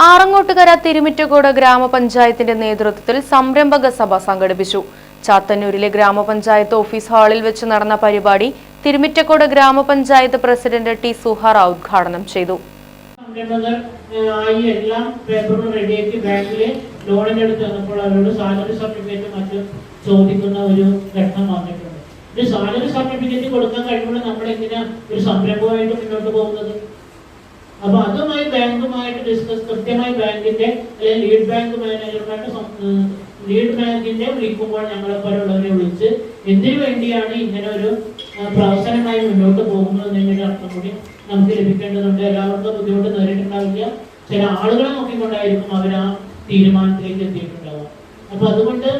ആറങ്ങോട്ടുകര തിരുമിറ്റക്കോട് ഗ്രാമപഞ്ചായത്തിന്റെ നേതൃത്വത്തിൽ സംരംഭക സഭ സംഘടിപ്പിച്ചു. ചാത്തന്നൂരിലെ ഗ്രാമപഞ്ചായത്ത് ഓഫീസ് ഹാളിൽ വെച്ച് നടന്ന പരിപാടി തിരുമിറ്റക്കോട് ഗ്രാമപഞ്ചായത്ത് പ്രസിഡന്റ് ടി സുഹാറ ഉദ്ഘാടനം ചെയ്തു. എല്ലാം പേപ്പറും റെഡിയാക്കി ബാങ്കിൽ ലോണിനെടുത്ത് വന്നപ്പോൾ അവരോട് സാലറി സർട്ടിഫിക്കറ്റ് മറ്റും ചോദിക്കുന്ന ഒരു ഘട്ടം വന്നിട്ടുണ്ട്. ഒരു സാലറി സർട്ടിഫിക്കറ്റ് കൊടുക്കാൻ കഴിയുമ്പോൾ നമ്മൾ എങ്ങനെയാ ഒരു സംരംഭമായിട്ട് മുന്നോട്ട് പോകുന്നത്? അപ്പൊ അതുമായി ബാങ്കുമായിട്ട് ഡിസ്കസ് കൃത്യമായി ബാങ്കിന്റെ അല്ലെങ്കിൽ ലീഡ് ബാങ്ക് മാനേജറുമായിട്ട് ലീഡ് ബാങ്കിന്റെ വിളിക്കുമ്പോൾ ഞങ്ങളെ പോലുള്ളവരെ വിളിച്ച് എന്തിനു വേണ്ടിയാണ് ഇങ്ങനെ ഒരു പ്രവർത്തനമായി മുന്നോട്ട് പോകുന്നത് എന്നൊരു അർത്ഥം കൂടി നമുക്ക് ലഭിക്കേണ്ടതുണ്ട്. എല്ലാവർക്കും ബുദ്ധിമുട്ട് നേരിട്ടുണ്ടാവില്ല. ചില ആളുകളെ നോക്കിക്കൊണ്ടായിരിക്കും അവർ ആ തീരുമാനത്തിലേക്ക് എത്തിയിട്ടുണ്ടാവുക. അപ്പൊ അതുകൊണ്ട്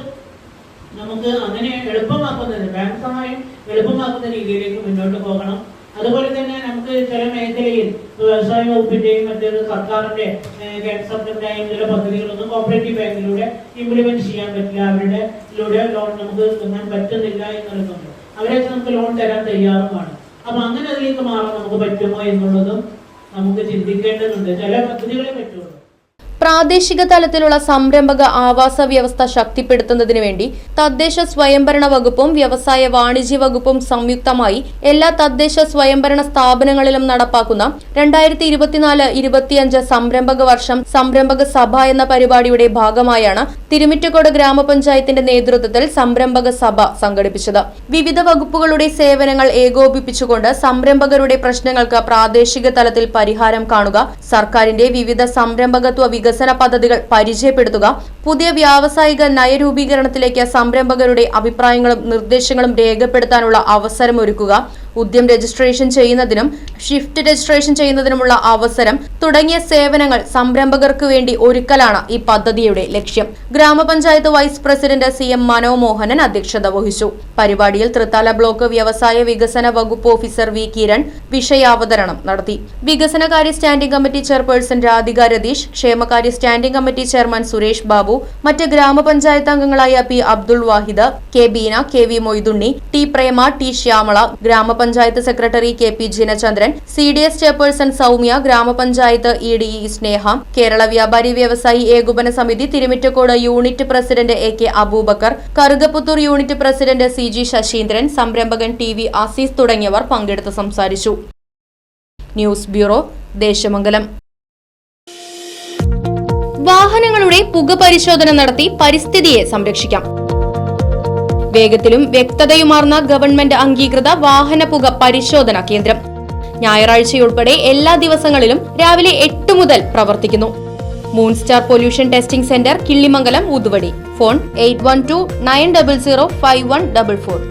നമുക്ക് അങ്ങനെ എളുപ്പമാക്കുന്നത് ബാങ്ക് സഹായം എളുപ്പമാക്കുന്ന രീതിയിലേക്ക് മുന്നോട്ട് പോകണം. അതുപോലെ തന്നെ നമുക്ക് ചില മേഖലയിൽ വ്യവസായ വകുപ്പിന്റെയും മറ്റേത് സർക്കാരിന്റെ ചില പദ്ധതികളൊന്നും കോപ്പറേറ്റീവ് ബാങ്കിലൂടെ ഇംപ്ലിമെന്റ് ചെയ്യാൻ പറ്റില്ല. അവരുടെ ലോൺ നമുക്ക് തരാൻ പറ്റുന്നില്ല എന്നുള്ളതുണ്ട്. അവരൊക്കെ നമുക്ക് ലോൺ തരാൻ തയ്യാറുമാണ്. അപ്പൊ അങ്ങനെ അതിലേക്ക് മാറാൻ നമുക്ക് പറ്റുമോ എന്നുള്ളതും നമുക്ക് ചിന്തിക്കേണ്ടതുണ്ട്. ചില പദ്ധതികളെ പറ്റുള്ളൂ. പ്രാദേശിക തലത്തിലുള്ള സംരംഭക ആവാസ വ്യവസ്ഥ ശക്തിപ്പെടുത്തുന്നതിനു വേണ്ടി തദ്ദേശ സ്വയംഭരണ വകുപ്പും വ്യവസായ വാണിജ്യ വകുപ്പും സംയുക്തമായി എല്ലാ തദ്ദേശ സ്വയംഭരണ സ്ഥാപനങ്ങളിലും നടപ്പാക്കുന്ന 2024-25 സംരംഭക വർഷം സംരംഭക സഭ എന്ന പരിപാടിയുടെ ഭാഗമായാണ് തിരുമിറ്റക്കോട് ഗ്രാമപഞ്ചായത്തിന്റെ നേതൃത്വത്തിൽ സംരംഭക സഭ സംഘടിപ്പിച്ചത്. വിവിധ വകുപ്പുകളുടെ സേവനങ്ങൾ ഏകോപിപ്പിച്ചുകൊണ്ട് സംരംഭകരുടെ പ്രശ്നങ്ങൾക്ക് പ്രാദേശിക തലത്തിൽ പരിഹാരം കാണുക, സർക്കാരിന്റെ വിവിധ സംരംഭകത്വ വികസന പദ്ധതികൾ പരിചയപ്പെടുത്തുക, പുതിയ വ്യാവസായിക നയരൂപീകരണത്തിലേക്ക് സംരംഭകരുടെ അഭിപ്രായങ്ങളും നിർദ്ദേശങ്ങളും രേഖപ്പെടുത്താനുള്ള അവസരമൊരുക്കുക, ഉദ്യം രജിസ്ട്രേഷൻ ചെയ്യുന്നതിനും ഷിഫ്റ്റ് രജിസ്ട്രേഷൻ ചെയ്യുന്നതിനുമുള്ള അവസരം തുടങ്ങിയ സേവനങ്ങൾ സംരംഭകർക്ക് വേണ്ടി ഒരുക്കലാണ് ഈ പദ്ധതിയുടെ ലക്ഷ്യം. ഗ്രാമപഞ്ചായത്ത് വൈസ് പ്രസിഡന്റ് CM മനോമോഹനൻ അധ്യക്ഷത വഹിച്ചു. പരിപാടിയിൽ തൃത്താല ബ്ലോക്ക് വ്യവസായ വികസന വകുപ്പ് ഓഫീസർ V കിരൺ വിഷയാവതരണം നടത്തി. വികസനകാര്യ standing committee chairperson Radhika Ratheesh, ക്ഷേമകാര്യ standing committee chairman Suresh Babu, മറ്റ് ഗ്രാമപഞ്ചായത്ത് അംഗങ്ങളായ P അബ്ദുൾ വാഹിദ്, K Beena, KV Moythunni, T പ്രേമ, T ശ്യാമള, ഗ്രാമപഞ്ചായത്ത് secretary KP Jinachandran, CDS chairperson Soumya, ഗ്രാമപഞ്ചായത്ത് EDE Sneha, Kerala Vyapari Vyavasayi Ekopana Samithi Thirumittakode unit president AK Aboobacker, Karukaputhur unit president CG Saseendran, സംരംഭകൻ TV ആസീസ് തുടങ്ങിയവർ പങ്കെടുത്ത് സംസാരിച്ചു. News bureau, Desamangalam. വാഹനങ്ങളുടെ പുക പരിശോധന നടത്തി പരിസ്ഥിതിയെ സംരക്ഷിക്കാം. വേഗത്തിലും വ്യക്തതയുമാർന്ന ഗവൺമെന്റ് അംഗീകൃത വാഹന പുക പരിശോധന കേന്ദ്രം ഞായറാഴ്ചയുൾപ്പെടെ എല്ലാ ദിവസങ്ങളിലും രാവിലെ 8 മുതൽ പ്രവർത്തിക്കുന്നു. മൂൺസ്റ്റാർ pollution testing centre, Killimangalam, Uthuvadi. Phone 8129005144.